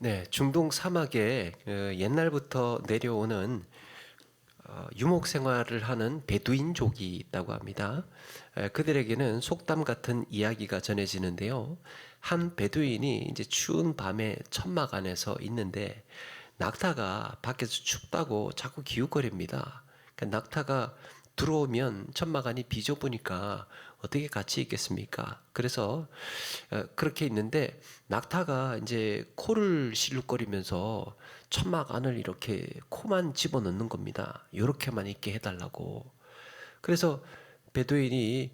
네, 중동 사막에 옛날부터 내려오는 유목 생활을 하는 베두인족이 있다고 합니다. 그들에게는 속담 같은 이야기가 전해지는데요. 한 베두인이 이제 추운 밤에 천막 안에서 있는데 낙타가 밖에서 춥다고 자꾸 기웃거립니다. 그러니까 낙타가 들어오면 천막 안이 비좁으니까 어떻게 같이 있겠습니까? 그래서 그렇게 있는데 낙타가 이제 코를 실룩거리면서 천막 안을 이렇게 코만 집어넣는 겁니다. 요렇게만 있게 해달라고. 그래서 베두인이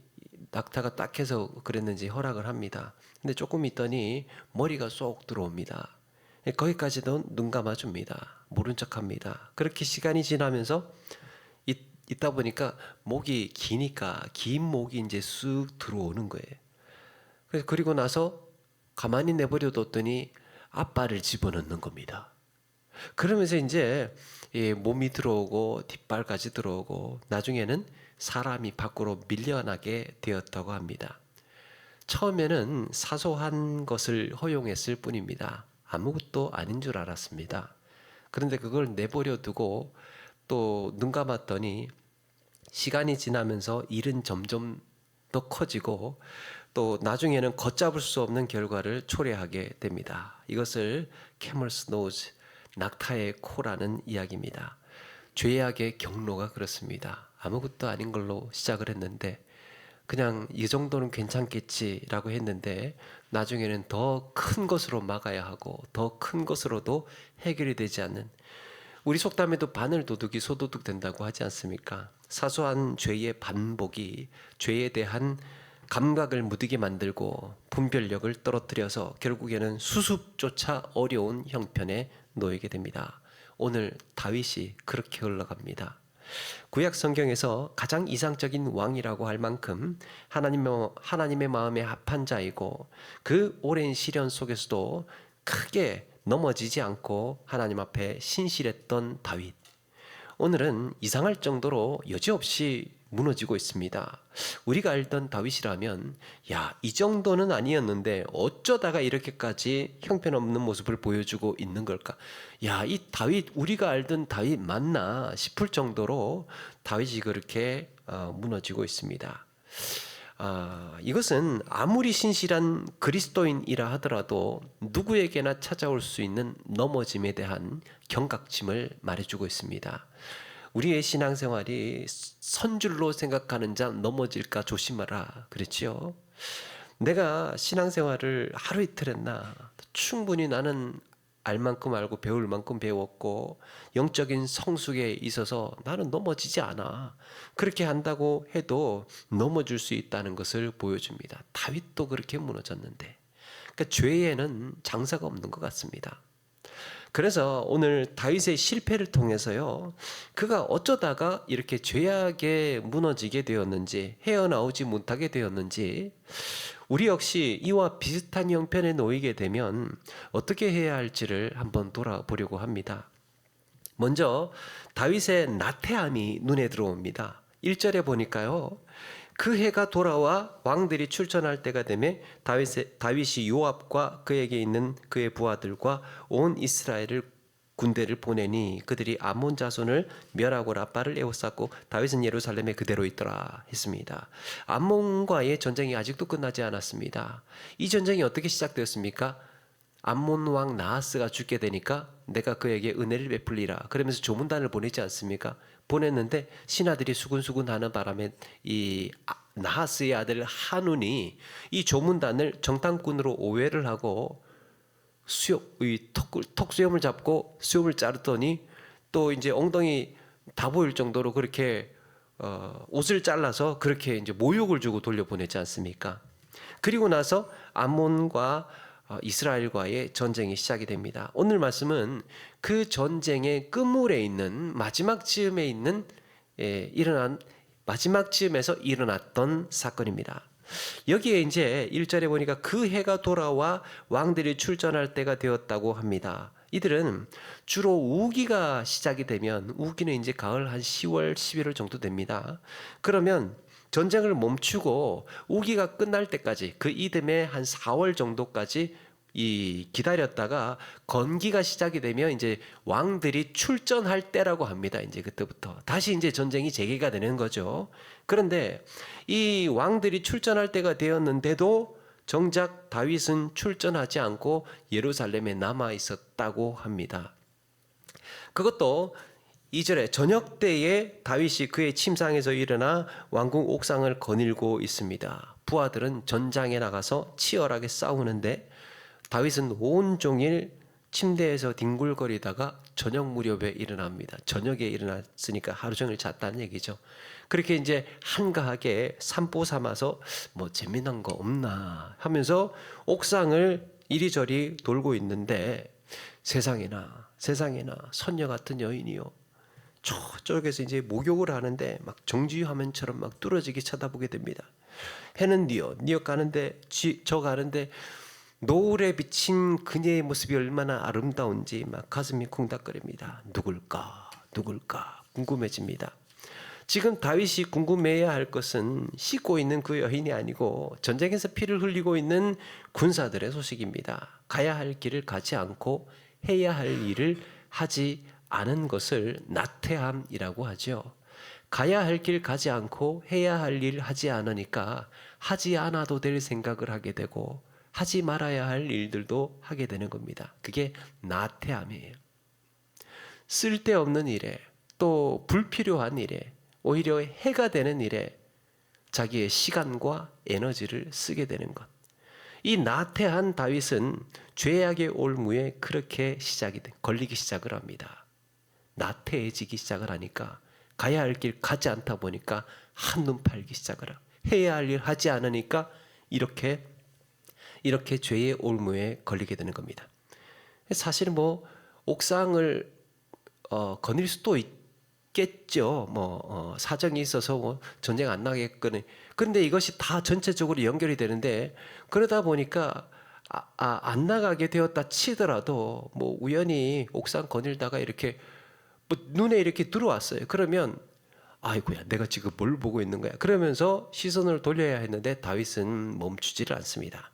낙타가 딱해서 그랬는지 허락을 합니다. 근데 조금 있더니 머리가 쏙 들어옵니다. 거기까지도 눈 감아줍니다. 모른 척합니다. 그렇게 시간이 지나면서 있다 보니까 목이 기니까 긴 목이 이제 쑥 들어오는 거예요. 그리고 나서 가만히 내버려 뒀더니 앞발을 집어넣는 겁니다. 그러면서 이제 몸이 들어오고 뒷발까지 들어오고 나중에는 사람이 밖으로 밀려나게 되었다고 합니다. 처음에는 사소한 것을 허용했을 뿐입니다. 아무것도 아닌 줄 알았습니다. 그런데 그걸 내버려 두고 또 눈 감았더니 시간이 지나면서 일은 점점 더 커지고 또 나중에는 걷잡을 수 없는 결과를 초래하게 됩니다. 이것을 캐멀스 노즈, 낙타의 코라는 이야기입니다. 죄악의 경로가 그렇습니다. 아무것도 아닌 걸로 시작을 했는데 그냥 이 정도는 괜찮겠지라고 했는데 나중에는 더 큰 것으로 막아야 하고 더 큰 것으로도 해결이 되지 않는, 우리 속담에도 바늘 도둑이 소도둑 된다고 하지 않습니까? 사소한 죄의 반복이 죄에 대한 감각을 무디게 만들고 분별력을 떨어뜨려서 결국에는 수습조차 어려운 형편에 놓이게 됩니다. 오늘 다윗이 그렇게 흘러갑니다. 구약 성경에서 가장 이상적인 왕이라고 할 만큼 하나님의 마음에 합한 자이고 그 오랜 시련 속에서도 크게 넘어지지 않고 하나님 앞에 신실했던 다윗. 오늘은 이상할 정도로 여지없이 무너지고 있습니다. 우리가 알던 다윗이라면 이 정도는 아니었는데 어쩌다가 이렇게까지 형편없는 모습을 보여주고 있는 걸까? 이 다윗, 우리가 알던 다윗 맞나 싶을 정도로 다윗이 그렇게 무너지고 있습니다. 이것은 아무리 신실한 그리스도인이라 하더라도 누구에게나 찾아올 수 있는 넘어짐에 대한 경각심을 말해주고 있습니다. 우리의 신앙생활이 선줄로 생각하는 자 넘어질까 조심하라 그랬지요. 내가 신앙생활을 하루 이틀 했나? 충분히 나는 알 만큼 알고 배울 만큼 배웠고 영적인 성숙에 있어서 나는 넘어지지 않아. 그렇게 한다고 해도 넘어질 수 있다는 것을 보여줍니다. 다윗도 그렇게 무너졌는데, 그러니까 죄에는 장사가 없는 것 같습니다. 그래서 오늘 다윗의 실패를 통해서요, 그가 어쩌다가 이렇게 죄악에 무너지게 되었는지, 헤어나오지 못하게 되었는지, 우리 역시 이와 비슷한 형편에 놓이게 되면 어떻게 해야 할지를 한번 돌아보려고 합니다. 먼저 다윗의 나태함이 눈에 들어옵니다. 1절에 보니까요, 그 해가 돌아와 왕들이 출전할 때가 되매 다윗이 요압과 그에게 있는 그의 부하들과 온 이스라엘을 군대를 보내니 그들이 암몬 자손을 멸하고 라빠를 에워쌌고 다윗은 예루살렘에 그대로 있더라 했습니다. 암몬과의 전쟁이 아직도 끝나지 않았습니다. 이 전쟁이 어떻게 시작되었습니까? 암몬 왕 나하스가 죽게 되니까 내가 그에게 은혜를 베풀리라 그러면서 조문단을 보내지 않습니까? 보냈는데 신하들이 수군수군 하는 바람에 이 나하스의 아들 한운이 이 조문단을 정탐꾼으로 오해를 하고 턱수염을 잡고 수염을 자르더니 또 이제 엉덩이 다 보일 정도로 그렇게 옷을 잘라서 그렇게 이제 모욕을 주고 돌려보내지 않습니까? 그리고 나서 암몬과 이스라엘과의 전쟁이 시작이 됩니다. 오늘 말씀은 그 전쟁의 끝물에 있는 마지막 즈음에 있는 마지막 즈음에서 일어났던 사건입니다. 여기에 이제 1절에 보니까 그 해가 돌아와 왕들이 출전할 때가 되었다고 합니다. 이들은 주로 우기가 시작이 되면, 우기는 이제 가을 한 10월, 11월 정도 됩니다. 그러면 전쟁을 멈추고 우기가 끝날 때까지 그 이듬해 한 4월 정도까지 이 기다렸다가 건기가 시작이 되면 이제 왕들이 출전할 때라고 합니다. 이제 그때부터 다시 이제 전쟁이 재개가 되는 거죠. 그런데 이 왕들이 출전할 때가 되었는데도 정작 다윗은 출전하지 않고 예루살렘에 남아 있었다고 합니다. 그것도 2절에 저녁 때에 다윗이 그의 침상에서 일어나 왕궁 옥상을 거닐고 있습니다. 부하들은 전장에 나가서 치열하게 싸우는데 다윗은 온종일 침대에서 뒹굴거리다가 저녁 무렵에 일어납니다. 저녁에 일어났으니까 하루 종일 잤다는 얘기죠. 그렇게 이제 한가하게 산보 삼아서 뭐 재미난 거 없나 하면서 옥상을 이리저리 돌고 있는데 세상에나 선녀 같은 여인이요. 저쪽에서 이제 목욕을 하는데 막 정지 화면처럼 막 뚫어지게 쳐다보게 됩니다. 해는 뉘엿 가는데 저 가는데 노을에 비친 그녀의 모습이 얼마나 아름다운지 막 가슴이 쿵닥거립니다. 누굴까 궁금해집니다. 지금 다윗이 궁금해야 할 것은 씻고 있는 그 여인이 아니고 전쟁에서 피를 흘리고 있는 군사들의 소식입니다. 가야 할 길을 가지 않고 해야 할 일을 하지 않은 것을 나태함이라고 하죠. 가야 할 길 가지 않고 해야 할 일 하지 않으니까 하지 않아도 될 생각을 하게 되고 하지 말아야 할 일들도 하게 되는 겁니다. 그게 나태함이에요. 쓸데없는 일에 또 불필요한 일에 오히려 해가 되는 일에 자기의 시간과 에너지를 쓰게 되는 것. 이 나태한 다윗은 죄악의 올무에 그렇게 걸리기 시작을 합니다. 나태해지기 시작을 하니까 가야 할 길 가지 않다 보니까 한눈 팔기 시작을 하고 해야 할 일 하지 않으니까 이렇게 죄의 올무에 걸리게 되는 겁니다. 사실 뭐 옥상을 거닐 수도 있겠죠. 사정이 있어서 뭐 전쟁 안 나겠거니. 그런데 이것이 다 전체적으로 연결이 되는데 그러다 보니까 안 나가게 되었다 치더라도 뭐 우연히 옥상 거닐다가 이렇게 뭐 눈에 이렇게 들어왔어요. 그러면 아이고야 내가 지금 뭘 보고 있는 거야. 그러면서 시선을 돌려야 했는데 다윗은 멈추지를 않습니다.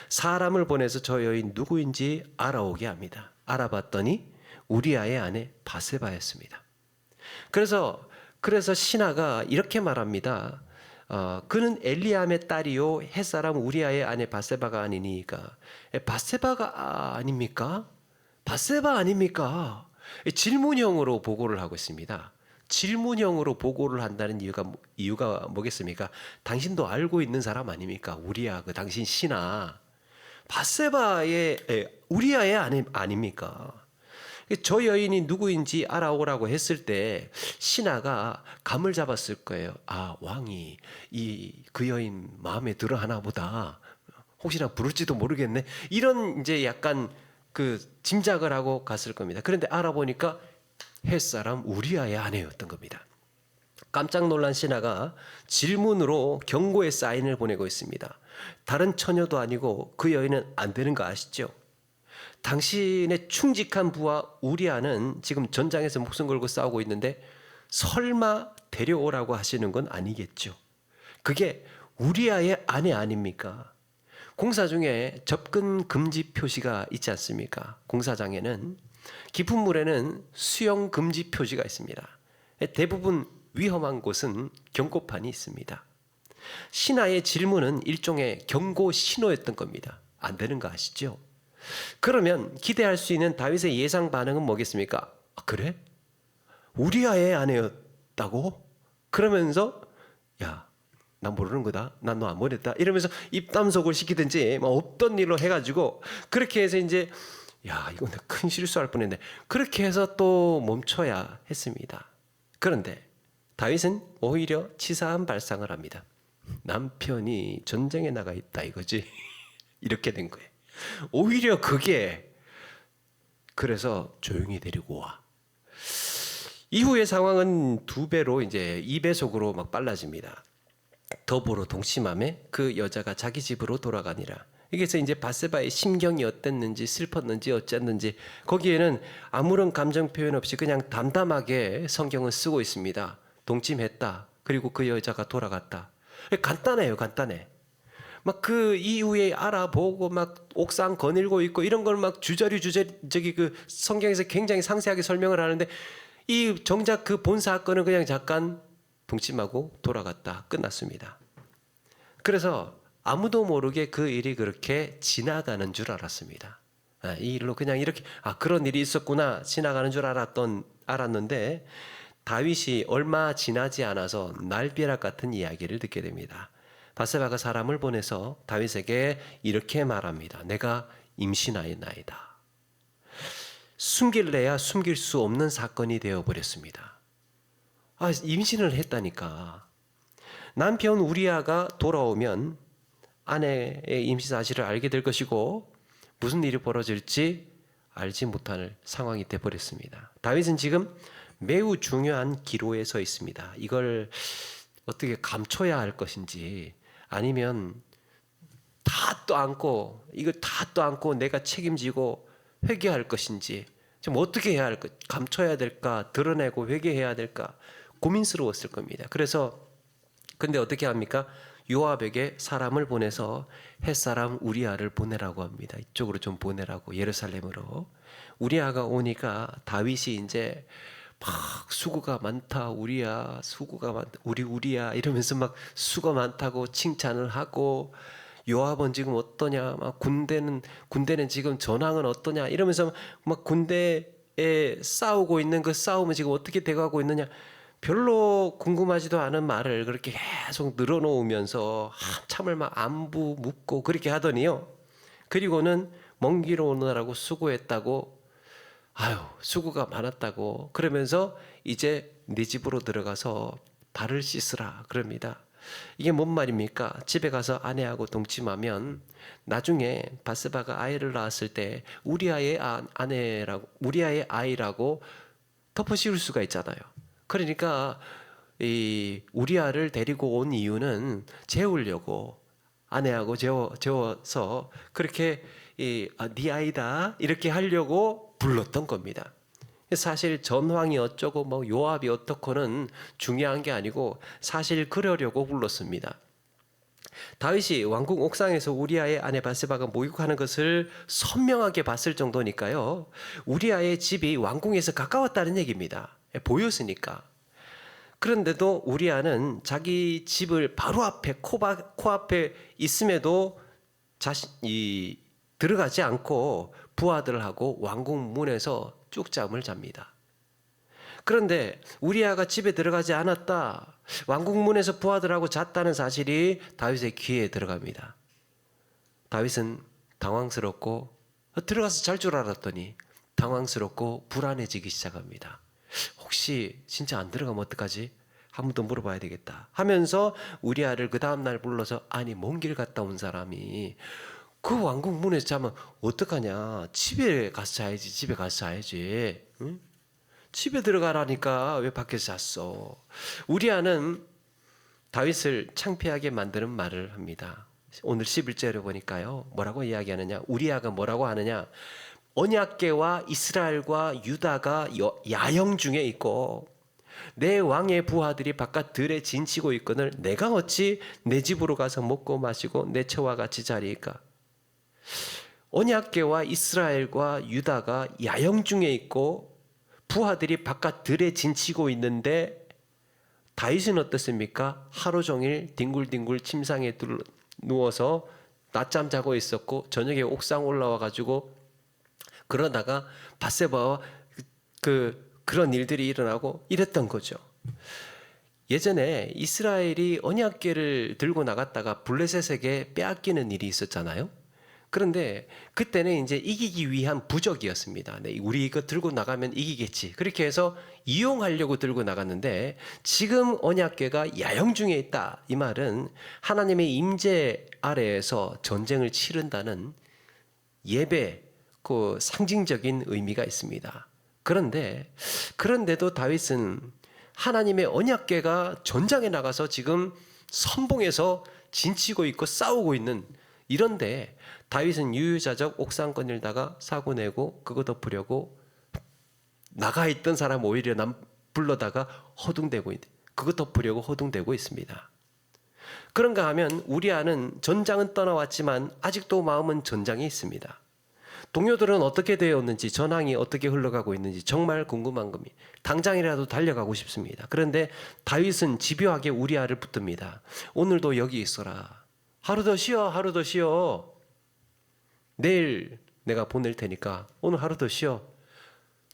사람을 보내서 저 여인 누구인지 알아오게 합니다. 알아봤더니 우리아의 아내 바세바였습니다. 그래서 신하가 이렇게 말합니다. 그는 엘리암의 딸이요 햇사람 우리아의 아내 바세바가 아니니까. 바세바가 아닙니까? 바세바 아닙니까? 질문형으로 보고를 하고 있습니다. 질문형으로 보고를 한다는 이유가 뭐겠습니까? 당신도 알고 있는 사람 아닙니까? 우리아 그 당신 신하 바세바의 우리아의 아내 아닙니까? 저 여인이 누구인지 알아오라고 했을 때 신하가 감을 잡았을 거예요. 아, 왕이 그 여인 마음에 들어 하나 보다. 혹시나 부를지도 모르겠네. 이런 이제 약간 그 짐작을 하고 갔을 겁니다. 그런데 알아보니까 햇사람 우리아의 아내였던 겁니다. 깜짝 놀란 신하가 질문으로 경고의 사인을 보내고 있습니다. 다른 처녀도 아니고 그 여인은 안 되는 거 아시죠? 당신의 충직한 부하 우리아는 지금 전장에서 목숨 걸고 싸우고 있는데 설마 데려오라고 하시는 건 아니겠죠? 그게 우리아의 아내 아닙니까? 공사 중에 접근 금지 표시가 있지 않습니까? 공사장에는 깊은 물에는 수영 금지 표시가 있습니다. 대부분 위험한 곳은 경고판이 있습니다. 신하의 질문은 일종의 경고 신호였던 겁니다. 안 되는 거 아시죠? 그러면 기대할 수 있는 다윗의 예상 반응은 뭐겠습니까? 그래? 우리아의 아내였다고? 그러면서 야, 난 모르는 거다. 난 너 안 보냈다. 이러면서 입담속을 시키든지 뭐 없던 일로 해가지고 그렇게 해서 이제 야, 이건 큰 실수할 뻔했네. 그렇게 해서 또 멈춰야 했습니다. 그런데 다윗은 오히려 치사한 발상을 합니다. 남편이 전쟁에 나가 있다 이거지. 이렇게 된 거예요. 오히려 그게 그래서 조용히 데리고 와. 이후의 상황은 2배로 이제 2배속으로 막 빨라집니다. 더불어 동침함에 그 여자가 자기 집으로 돌아가니라. 여기서 이제 바세바의 심경이 어땠는지 슬펐는지 어쨌는지 거기에는 아무런 감정 표현 없이 그냥 담담하게 성경은 쓰고 있습니다. 동침했다. 그리고 그 여자가 돌아갔다. 간단해요, 간단해. 막 그 이후에 알아보고 막 옥상 거닐고 있고 이런 걸 막 주저리 저기 그 성경에서 굉장히 상세하게 설명을 하는데 이 정작 그 본 사건은 그냥 잠깐 동침하고 돌아갔다 끝났습니다. 그래서 아무도 모르게 그 일이 그렇게 지나가는 줄 알았습니다. 이 일로 그냥 이렇게 그런 일이 있었구나 지나가는 줄 알았는데 다윗이 얼마 지나지 않아서 날벼락 같은 이야기를 듣게 됩니다. 바세바가 사람을 보내서 다윗에게 이렇게 말합니다. 내가 임신하였나이다. 숨길래야 숨길 수 없는 사건이 되어버렸습니다. 임신을 했다니까. 남편 우리아가 돌아오면 아내의 임신 사실을 알게 될 것이고 무슨 일이 벌어질지 알지 못할 상황이 되어버렸습니다. 다윗은 지금 매우 중요한 기로에 서 있습니다. 이걸 어떻게 감춰야 할 것인지 아니면 다 떠안고 이걸 다 떠안고 내가 책임지고 회개할 것인지 좀 어떻게 해야 할까? 감춰야 될까? 드러내고 회개해야 될까? 고민스러웠을 겁니다. 그래서 근데 어떻게 합니까? 요압에게 사람을 보내서 햇사람 우리아를 보내라고 합니다. 이쪽으로 좀 보내라고 예루살렘으로. 우리아가 오니까 다윗이 이제 막 수고가 많다 우리야 수고가 많다 우리야 이러면서 막 수고 많다고 칭찬을 하고 요압은 지금 어떠냐 막 군대는 지금 전황은 어떠냐 이러면서 막 군대에 싸우고 있는 그 싸움은 지금 어떻게 돼가고 있느냐 별로 궁금하지도 않은 말을 그렇게 계속 늘어놓으면서 한참을 막 안부 묻고 그렇게 하더니요. 그리고는 먼 길 오느라고 수고했다고 수고가 많았다고 그러면서 이제 네 집으로 들어가서 발을 씻으라 그럽니다. 이게 뭔 말입니까? 집에 가서 아내하고 동침하면 나중에 바세바가 아이를 낳았을 때 우리아의 아이라고 덮어씌울 수가 있잖아요. 그러니까 이 우리아를 데리고 온 이유는 재우려고 아내하고 재워서 그렇게 네 아이다 이렇게 하려고 불렀던 겁니다. 사실 전황이 어쩌고 뭐 요압이 어떻고는 중요한 게 아니고 사실 그러려고 불렀습니다. 다윗이 왕궁 옥상에서 우리아의 아내 바세바가 목욕하는 것을 선명하게 봤을 정도니까요. 우리아의 집이 왕궁에서 가까웠다는 얘기입니다. 보였으니까. 그런데도 우리아는 자기 집을 바로 앞에 코앞에 있음에도 자신이 들어가지 않고 부하들하고 왕궁 문에서 쭉 잠을 잡니다. 그런데 우리아가 집에 들어가지 않았다. 왕궁 문에서 부하들하고 잤다는 사실이 다윗의 귀에 들어갑니다. 다윗은 당황스럽고 들어가서 잘 줄 알았더니 당황스럽고 불안해지기 시작합니다. 혹시 진짜 안 들어가면 어떡하지? 한 번 더 물어봐야 되겠다 하면서 우리아를 그 다음날 불러서 먼 길 갔다 온 사람이 그 왕궁 문에서 자면 어떡하냐? 집에 가서 자야지. 집에 가서 자야지. 응? 집에 들어가라니까 왜 밖에서 잤어? 우리아는 다윗을 창피하게 만드는 말을 합니다. 오늘 11절에 보니까요. 뭐라고 이야기하느냐? 우리아가 뭐라고 하느냐? 언약궤와 이스라엘과 유다가 야영 중에 있고 내 왕의 부하들이 바깥 들에 진치고 있거늘 내가 어찌 내 집으로 가서 먹고 마시고 내 처와 같이 자리일까? 언약궤와 이스라엘과 유다가 야영 중에 있고 부하들이 바깥 들에 진치고 있는데 다윗은 어떻습니까? 하루 종일 뒹굴뒹굴 침상에 누워서 낮잠 자고 있었고 저녁에 옥상 올라와 가지고 그러다가 바세바와 그런 일들이 일어나고 이랬던 거죠. 예전에 이스라엘이 언약궤를 들고 나갔다가 블레셋에게 빼앗기는 일이 있었잖아요. 그런데 그때는 이제 이기기 위한 부적이었습니다. 우리 이거 들고 나가면 이기겠지. 그렇게 해서 이용하려고 들고 나갔는데 지금 언약궤가 야영 중에 있다. 이 말은 하나님의 임재 아래에서 전쟁을 치른다는 예배, 그 상징적인 의미가 있습니다. 그런데도 다윗은 하나님의 언약궤가 전장에 나가서 지금 선봉에서 진치고 있고 싸우고 있는 이런데 다윗은 유유자적 옥상 거닐다가 사고 내고 그거 덮으려고 나가 있던 사람 오히려 불러다가 허둥대고 그거 덮으려고 허둥대고 있습니다. 그런가 하면 우리아는 전장은 떠나왔지만 아직도 마음은 전장에 있습니다. 동료들은 어떻게 되었는지, 전황이 어떻게 흘러가고 있는지 정말 궁금한 겁니다. 당장이라도 달려가고 싶습니다. 그런데 다윗은 집요하게 우리아를 붙듭니다. 오늘도 여기 있어라. 하루 더 쉬어, 하루 더 쉬어. 내일 내가 보낼 테니까 오늘 하루 더 쉬어.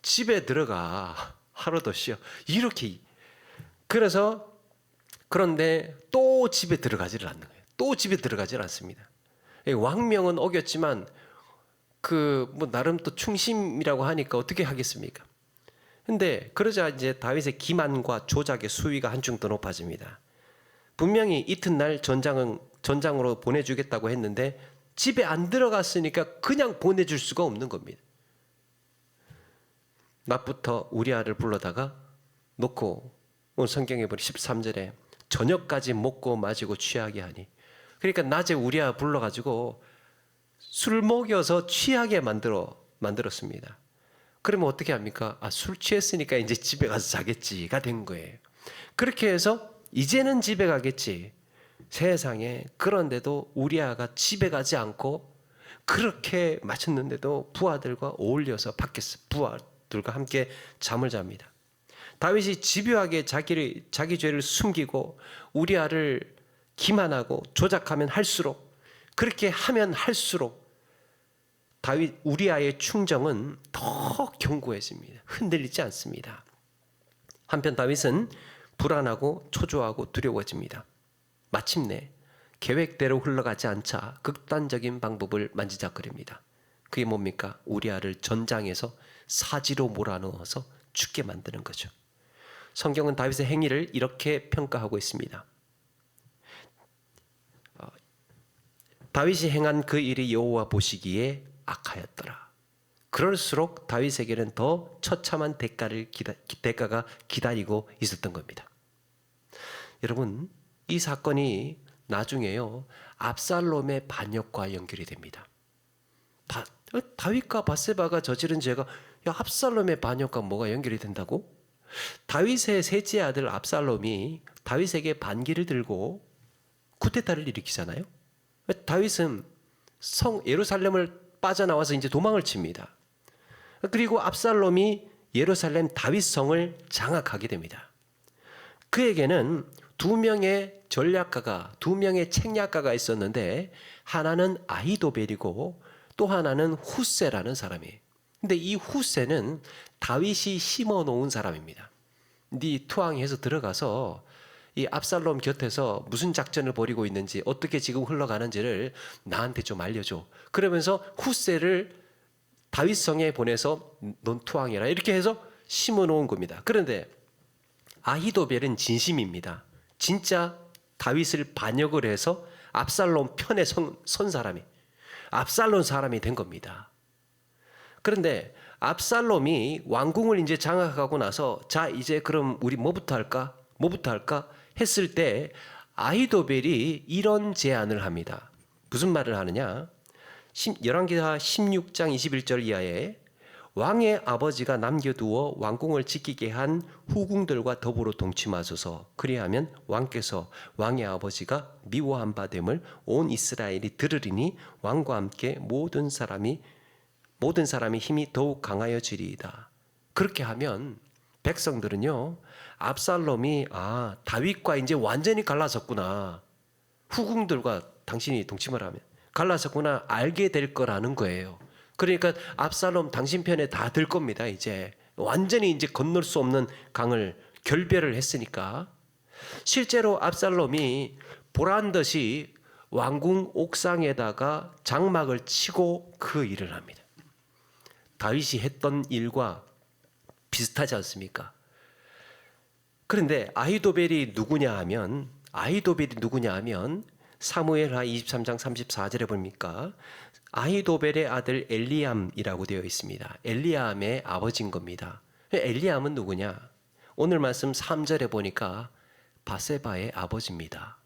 집에 들어가. 하루 더 쉬어. 이렇게. 그런데 또 집에 들어가지를 않는 거예요. 또 집에 들어가질 않습니다. 왕명은 어겼지만 나름 또 충심이라고 하니까 어떻게 하겠습니까? 근데 그러자 이제 다윗의 기만과 조작의 수위가 한층 더 높아집니다. 분명히 이튿날 전장으로 보내주겠다고 했는데 집에 안 들어갔으니까 그냥 보내줄 수가 없는 겁니다. 낮부터 우리아를 불러다가 놓고, 오늘 성경에 보니 13절에 저녁까지 먹고 마시고 취하게 하니, 그러니까 낮에 우리아 불러가지고 술 먹여서 취하게 만들었습니다. 그러면 어떻게 합니까? 술 취했으니까 이제 집에 가서 자겠지가 된 거예요. 그렇게 해서 이제는 집에 가겠지. 세상에, 그런데도 우리아가 집에 가지 않고 그렇게 마쳤는데도 부하들과 어울려서 밖에서 부하들과 함께 잠을 잡니다. 다윗이 집요하게 자기 죄를 숨기고 우리아를 기만하고 조작하면 할수록, 그렇게 하면 할수록 다윗 우리아의 충정은 더 견고해집니다. 흔들리지 않습니다. 한편 다윗은 불안하고 초조하고 두려워집니다. 마침내 계획대로 흘러가지 않자 극단적인 방법을 만지작거립니다. 그게 뭡니까? 우리아를 전장에서 사지로 몰아넣어서 죽게 만드는 거죠. 성경은 다윗의 행위를 이렇게 평가하고 있습니다. 다윗이 행한 그 일이 여호와 보시기에 악하였더라. 그럴수록 다윗에게는 더 처참한 대가가 기다리고 있었던 겁니다. 여러분, 이 사건이 나중에요 압살롬의 반역과 연결이 됩니다. 다윗과 밧세바가 저지른 죄가 압살롬의 반역과 뭐가 연결이 된다고? 다윗의 셋째 아들 압살롬이 다윗에게 반기를 들고 쿠데타를 일으키잖아요. 다윗은 예루살렘을 빠져나와서 이제 도망을 칩니다. 그리고 압살롬이 예루살렘 다윗성을 장악하게 됩니다. 그에게는 두 명의 책략가가 있었는데, 하나는 아히도벨이고 또 하나는 후세라는 사람이에요. 근데 이 후세는 다윗이 심어놓은 사람입니다. 네 투항해서 들어가서 이 압살롬 곁에서 무슨 작전을 벌이고 있는지, 어떻게 지금 흘러가는지를 나한테 좀 알려줘. 그러면서 후세를 다윗성에 보내서 넌 투항해라, 이렇게 해서 심어놓은 겁니다. 그런데 아히도벨은 진심입니다. 진짜 다윗을 반역을 해서 압살롬 편에 선 사람이, 압살롬 사람이 된 겁니다. 그런데 압살롬이 왕궁을 이제 장악하고 나서, 자 이제 그럼 우리 뭐부터 할까 했을 때 아히도벨이 이런 제안을 합니다. 무슨 말을 하느냐? 열왕기하 16장 21절 이하에 왕의 아버지가 남겨두어 왕궁을 지키게 한 후궁들과 더불어 동침하소서. 그리하면 왕께서 왕의 아버지가 미워한 바 됨을 온 이스라엘이 들으리니 왕과 함께 모든 사람이 힘이 더욱 강하여지리이다. 그렇게 하면 백성들은요, 압살롬이 다윗과 이제 완전히 갈라섰구나, 후궁들과 당신이 동침을 하면 갈라섰구나 알게 될 거라는 거예요. 그러니까 압살롬 당신 편에 다 들 겁니다. 이제 완전히 이제 건널 수 없는 강을 결별을 했으니까. 실제로 압살롬이 보란 듯이 왕궁 옥상에다가 장막을 치고 그 일을 합니다. 다윗이 했던 일과 비슷하지 않습니까? 그런데 아히도벨이 누구냐 하면 사무엘하 23장 34절에 보니까 아히도벨의 아들 엘리암이라고 되어 있습니다. 엘리암의 아버지인 겁니다. 엘리암은 누구냐? 오늘 말씀 3절에 보니까 밧세바의 아버지입니다.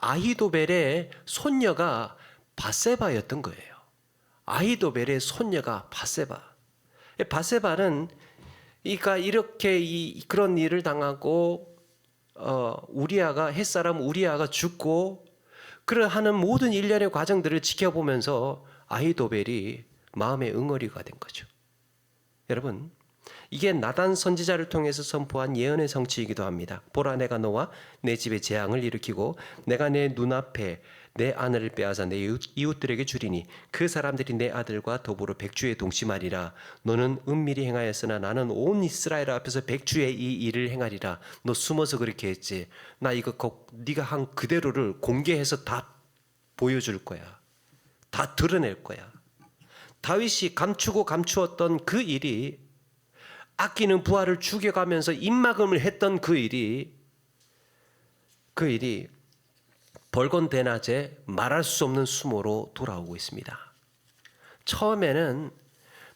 아히도벨의 손녀가 밧세바였던 거예요. 아히도벨의 손녀가 밧세바. 밧세바는 그러니까 이렇게 그런 일을 당하고 우리아가 햇사람 우리아가 죽고 그러하는 모든 일련의 과정들을 지켜보면서 아히도벨이 마음의 응어리가 된 거죠. 여러분, 이게 나단 선지자를 통해서 선포한 예언의 성취이기도 합니다. 보라, 내가 너와 내 집에 재앙을 일으키고 내가 내 눈앞에 내 아내를 빼앗아 내 이웃들에게 주리니 그 사람들이 내 아들과 더불어 백주에 동침하리라. 너는 은밀히 행하였으나 나는 온 이스라엘 앞에서 백주에 이 일을 행하리라. 너 숨어서 그렇게 했지. 나 이거 네가 한 그대로를 공개해서 다 보여줄 거야. 다 드러낼 거야. 다윗이 감추고 감추었던 그 일이, 아끼는 부하를 죽여가면서 입막음을 했던 그 일이 벌건대낮에 말할 수 없는 수모로 돌아오고 있습니다. 처음에는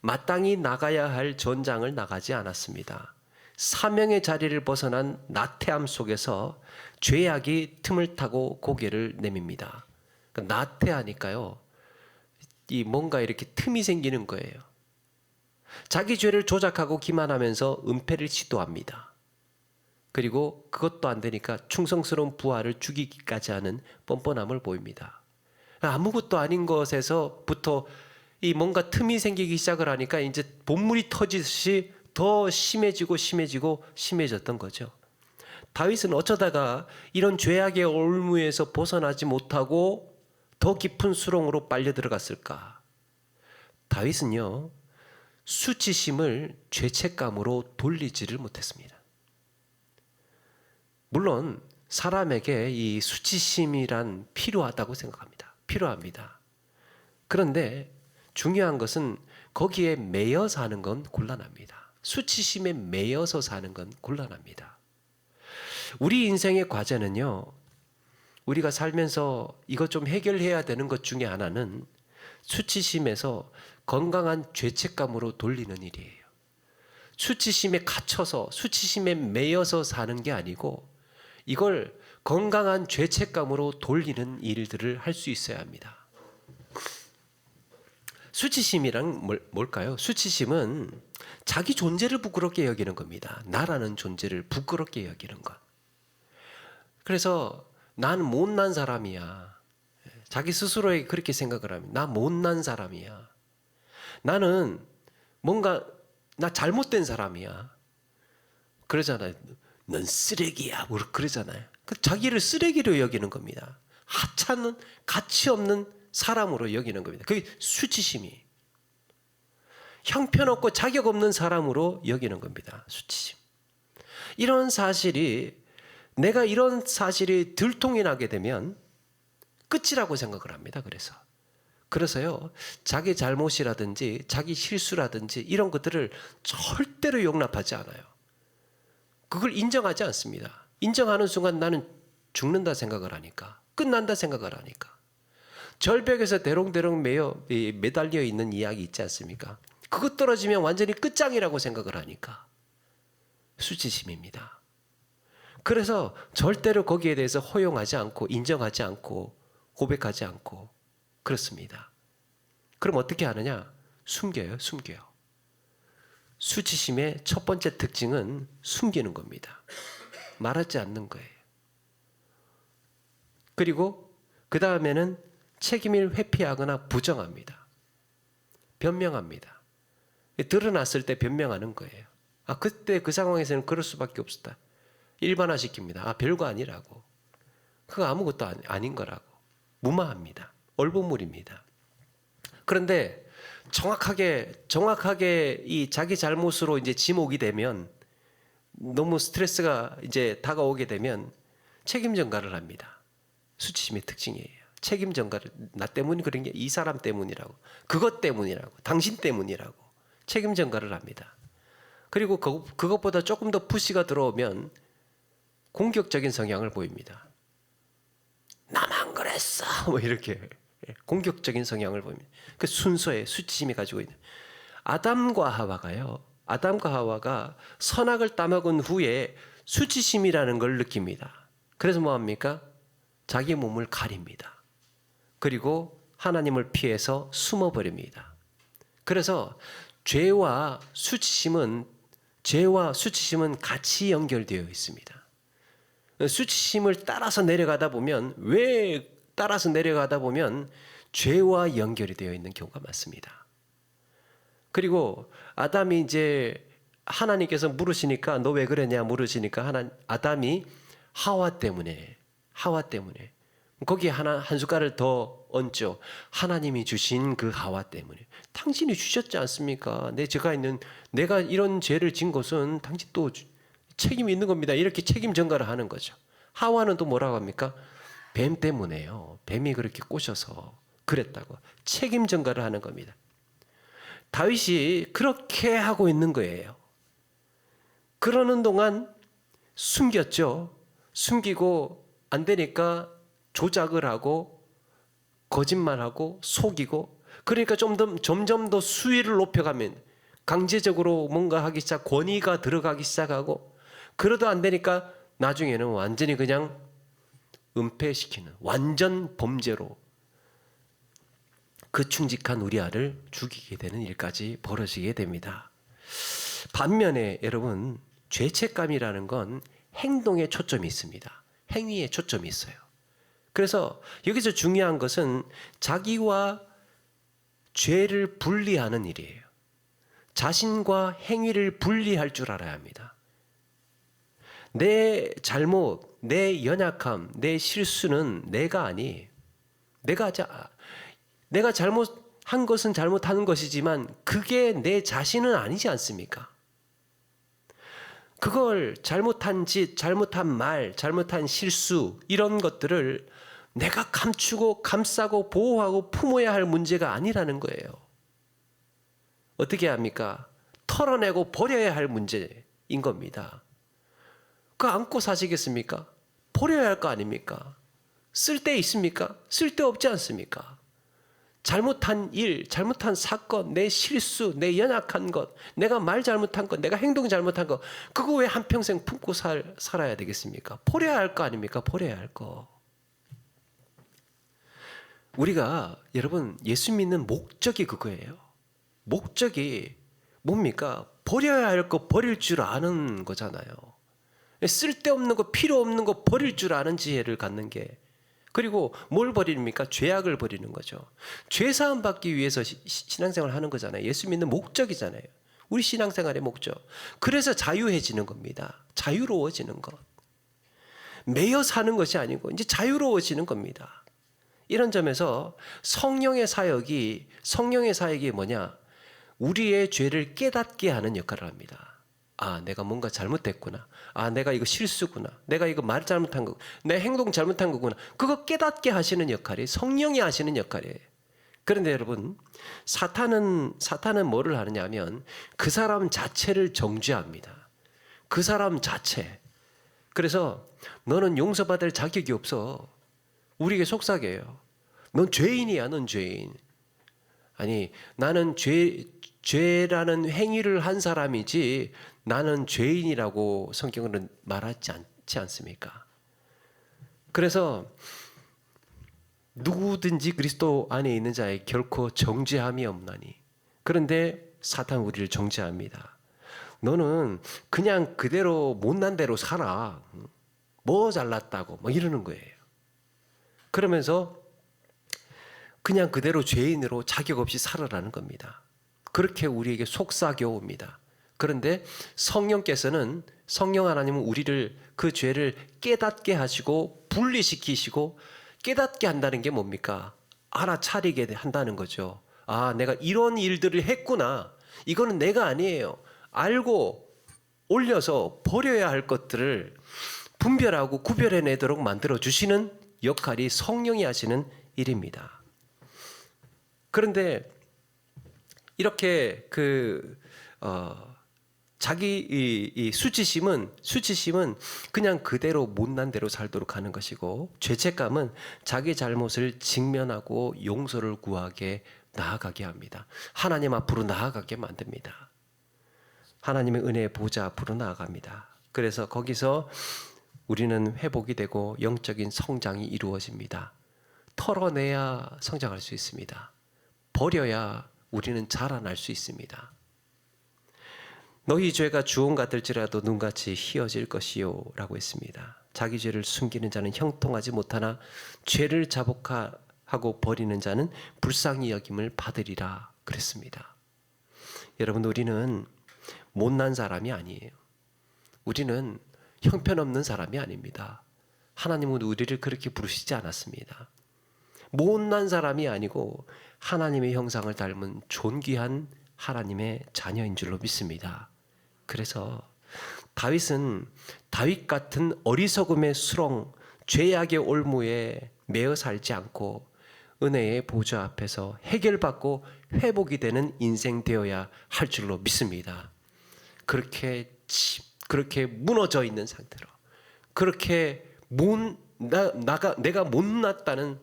마땅히 나가야 할 전장을 나가지 않았습니다. 사명의 자리를 벗어난 나태함 속에서 죄악이 틈을 타고 고개를 내밉니다. 나태하니까요, 이 뭔가 이렇게 틈이 생기는 거예요. 자기 죄를 조작하고 기만하면서 은폐를 시도합니다. 그리고 그것도 안 되니까 충성스러운 부하를 죽이기까지 하는 뻔뻔함을 보입니다. 아무것도 아닌 것에서부터 이 뭔가 틈이 생기기 시작을 하니까 이제 본물이 터지듯이 더 심해졌던 거죠. 다윗은 어쩌다가 이런 죄악의 올무에서 벗어나지 못하고 더 깊은 수렁으로 빨려 들어갔을까? 다윗은요, 수치심을 죄책감으로 돌리지를 못했습니다. 물론 사람에게 이 수치심이란 필요하다고 생각합니다. 필요합니다. 그런데 중요한 것은 거기에 매여 사는 건 곤란합니다. 수치심에 매여서 사는 건 곤란합니다. 우리 인생의 과제는요, 우리가 살면서 이것 좀 해결해야 되는 것 중에 하나는 수치심에서 건강한 죄책감으로 돌리는 일이에요. 수치심에 갇혀서 수치심에 매여서 사는 게 아니고 이걸 건강한 죄책감으로 돌리는 일들을 할 수 있어야 합니다. 수치심이란 뭘까요? 수치심은 자기 존재를 부끄럽게 여기는 겁니다. 나라는 존재를 부끄럽게 여기는 것. 그래서 난 못난 사람이야. 자기 스스로에게 그렇게 생각을 합니다. 나 못난 사람이야. 나는 뭔가 나 잘못된 사람이야. 그러잖아요. 넌 쓰레기야. 그러잖아요. 자기를 쓰레기로 여기는 겁니다. 하찮은 가치 없는 사람으로 여기는 겁니다. 그게 수치심이. 형편없고 자격 없는 사람으로 여기는 겁니다. 수치심. 이런 사실이, 내가 이런 사실이 들통이 나게 되면 끝이라고 생각을 합니다. 그래서요, 자기 잘못이라든지 자기 실수라든지 이런 것들을 절대로 용납하지 않아요. 그걸 인정하지 않습니다. 인정하는 순간 나는 죽는다 생각을 하니까, 끝난다 생각을 하니까. 절벽에서 대롱대롱 매달려 있는 이야기 있지 않습니까? 그것 떨어지면 완전히 끝장이라고 생각을 하니까 수치심입니다. 그래서 절대로 거기에 대해서 허용하지 않고 인정하지 않고 고백하지 않고 그렇습니다. 그럼 어떻게 하느냐? 숨겨요. 수치심의 첫 번째 특징은 숨기는 겁니다. 말하지 않는 거예요. 그리고 그 다음에는 책임을 회피하거나 부정합니다. 변명합니다. 드러났을 때 변명하는 거예요. 그때 그 상황에서는 그럴 수밖에 없었다. 일반화시킵니다. 별거 아니라고. 그거 아무것도 아닌 거라고. 무마합니다. 얼버무립니다. 그런데 정확하게 이 자기 잘못으로 이제 지목이 되면, 너무 스트레스가 이제 다가오게 되면 책임 전가를 합니다. 수치심의 특징이에요. 책임 전가를, 나 때문이 그런 게 이 사람 때문이라고, 그것 때문이라고, 당신 때문이라고 책임 전가를 합니다. 그리고 그것보다 조금 더 푸시가 들어오면 공격적인 성향을 보입니다. 나만 그랬어. 이렇게 공격적인 성향을 보입니다. 그 순서에 수치심이 가지고 있는. 아담과 하와가 선악을 따먹은 후에 수치심이라는 걸 느낍니다. 그래서 뭐합니까? 자기 몸을 가립니다. 그리고 하나님을 피해서 숨어버립니다. 그래서 죄와 수치심은 같이 연결되어 있습니다. 수치심을 따라서 내려가다 보면, 왜 따라서 내려가다 보면 죄와 연결이 되어 있는 경우가 많습니다. 그리고 아담이 이제 하나님께서 물으시니까 너 왜 그러냐 물으시니까 아담이 하와 때문에 거기에 한 숟갈을 더 얹죠. 하나님이 주신 그 하와 때문에. 당신이 주셨지 않습니까? 내가 이런 죄를 진 것은 당신 또 책임이 있는 겁니다. 이렇게 책임 전가를 하는 거죠. 하와는 또 뭐라고 합니까? 뱀 때문에요. 뱀이 그렇게 꼬셔서 그랬다고 책임 전가를 하는 겁니다. 다윗이 그렇게 하고 있는 거예요. 그러는 동안 숨겼죠. 숨기고 안 되니까 조작을 하고 거짓말하고 속이고, 그러니까 점점 더 수위를 높여가면 강제적으로 뭔가 하기 시작, 권위가 들어가기 시작하고, 그러도 안 되니까 나중에는 완전히 그냥 은폐시키는 완전 범죄로 그 충직한 우리아를 죽이게 되는 일까지 벌어지게 됩니다. 반면에 여러분, 죄책감이라는 건 행동에 초점이 있습니다. 행위에 초점이 있어요. 그래서 여기서 중요한 것은 자기와 죄를 분리하는 일이에요. 자신과 행위를 분리할 줄 알아야 합니다. 내 잘못, 내 연약함, 내 실수는 내가 아니에요. 내가 잘못한 것은 잘못하는 것이지만 그게 내 자신은 아니지 않습니까? 그걸 잘못한 짓, 잘못한 말, 잘못한 실수, 이런 것들을 내가 감추고 감싸고 보호하고 품어야 할 문제가 아니라는 거예요. 어떻게 합니까? 털어내고 버려야 할 문제인 겁니다. 그거 안고 사시겠습니까? 버려야 할 거 아닙니까? 쓸데 있습니까? 쓸데없지 않습니까? 잘못한 일, 잘못한 사건, 내 실수, 내 연약한 것, 내가 말 잘못한 것, 내가 행동 잘못한 것, 그거 왜 한평생 품고 살아야 되겠습니까? 버려야 할 거 아닙니까? 버려야 할 거. 우리가 여러분 예수 믿는 목적이 그거예요. 목적이 뭡니까? 버려야 할 거 버릴 줄 아는 거잖아요. 쓸데없는 거, 필요 없는 거 버릴 줄 아는 지혜를 갖는 게, 그리고 뭘 버립니까? 죄악을 버리는 거죠. 죄사함 받기 위해서 신앙생활을 하는 거잖아요. 예수 믿는 목적이잖아요. 우리 신앙생활의 목적. 그래서 자유해지는 겁니다. 자유로워지는 것. 매여 사는 것이 아니고 이제 자유로워지는 겁니다. 이런 점에서 성령의 사역이 뭐냐? 우리의 죄를 깨닫게 하는 역할을 합니다. 아, 내가 뭔가 잘못됐구나. 아, 내가 이거 실수구나. 내가 이거 말 잘못한 거, 내 행동 잘못한 거구나. 그거 깨닫게 하시는 역할이 성령이 하시는 역할이에요. 그런데 여러분, 사탄은 뭐를 하느냐 하면 그 사람 자체를 정죄합니다. 그 사람 자체. 그래서 너는 용서받을 자격이 없어. 우리에게 속삭여요. 넌 죄인이야, 넌 죄인. 아니, 나는 죄라는 행위를 한 사람이지 나는 죄인이라고 성경은 말하지 않지 않습니까? 그래서 누구든지 그리스도 안에 있는 자에 결코 정죄함이 없나니. 그런데 사탄 우리를 정죄합니다. 너는 그냥 그대로 못난 대로 살아. 뭐 잘났다고 뭐 이러는 거예요. 그러면서 그냥 그대로 죄인으로 자격 없이 살아라는 겁니다. 그렇게 우리에게 속삭여옵니다. 그런데 성령 하나님은 우리를 그 죄를 깨닫게 하시고 분리시키시고, 깨닫게 한다는 게 뭡니까? 알아차리게 한다는 거죠. 아, 내가 이런 일들을 했구나. 이거는 내가 아니에요. 알고 올려서 버려야 할 것들을 분별하고 구별해내도록 만들어주시는 역할이 성령이 하시는 일입니다. 그런데 이렇게 자기 이 수치심은 그냥 그대로 못난 대로 살도록 하는 것이고, 죄책감은 자기 잘못을 직면하고 용서를 구하게 나아가게 합니다. 하나님 앞으로 나아가게 만듭니다. 하나님의 은혜의 보좌 앞으로 나아갑니다. 그래서 거기서 우리는 회복이 되고 영적인 성장이 이루어집니다. 털어내야 성장할 수 있습니다. 버려야 우리는 자라날 수 있습니다. 너희 죄가 주홍 같을지라도 눈같이 희어질 것이요 라고 했습니다. 자기 죄를 숨기는 자는 형통하지 못하나 죄를 자복하고 버리는 자는 불쌍히 여김을 받으리라 그랬습니다. 여러분, 우리는 못난 사람이 아니에요. 우리는 형편없는 사람이 아닙니다. 하나님은 우리를 그렇게 부르시지 않았습니다. 못난 사람이 아니고 하나님의 형상을 닮은 존귀한 하나님의 자녀인 줄로 믿습니다. 그래서 다윗은 다윗 같은 어리석음의 수렁, 죄악의 올무에 매어 살지 않고 은혜의 보좌 앞에서 해결받고 회복이 되는 인생 되어야 할 줄로 믿습니다. 그렇게 무너져 있는 상태로, 그렇게 내가 못났다는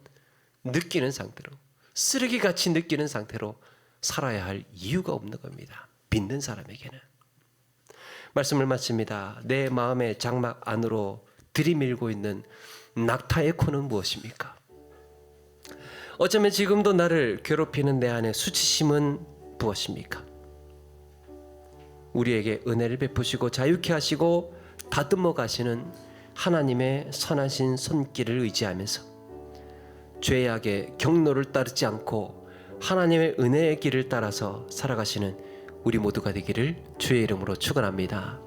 느끼는 상태로, 쓰레기같이 느끼는 상태로 살아야 할 이유가 없는 겁니다. 믿는 사람에게는. 말씀을 마칩니다. 내 마음의 장막 안으로 들이밀고 있는 낙타의 코는 무엇입니까? 어쩌면 지금도 나를 괴롭히는 내 안의 수치심은 무엇입니까? 우리에게 은혜를 베푸시고 자유케 하시고 다듬어 가시는 하나님의 선하신 손길을 의지하면서 죄악의 경로를 따르지 않고 하나님의 은혜의 길을 따라서 살아가시는 우리 모두가 되기를 주의 이름으로 축원합니다.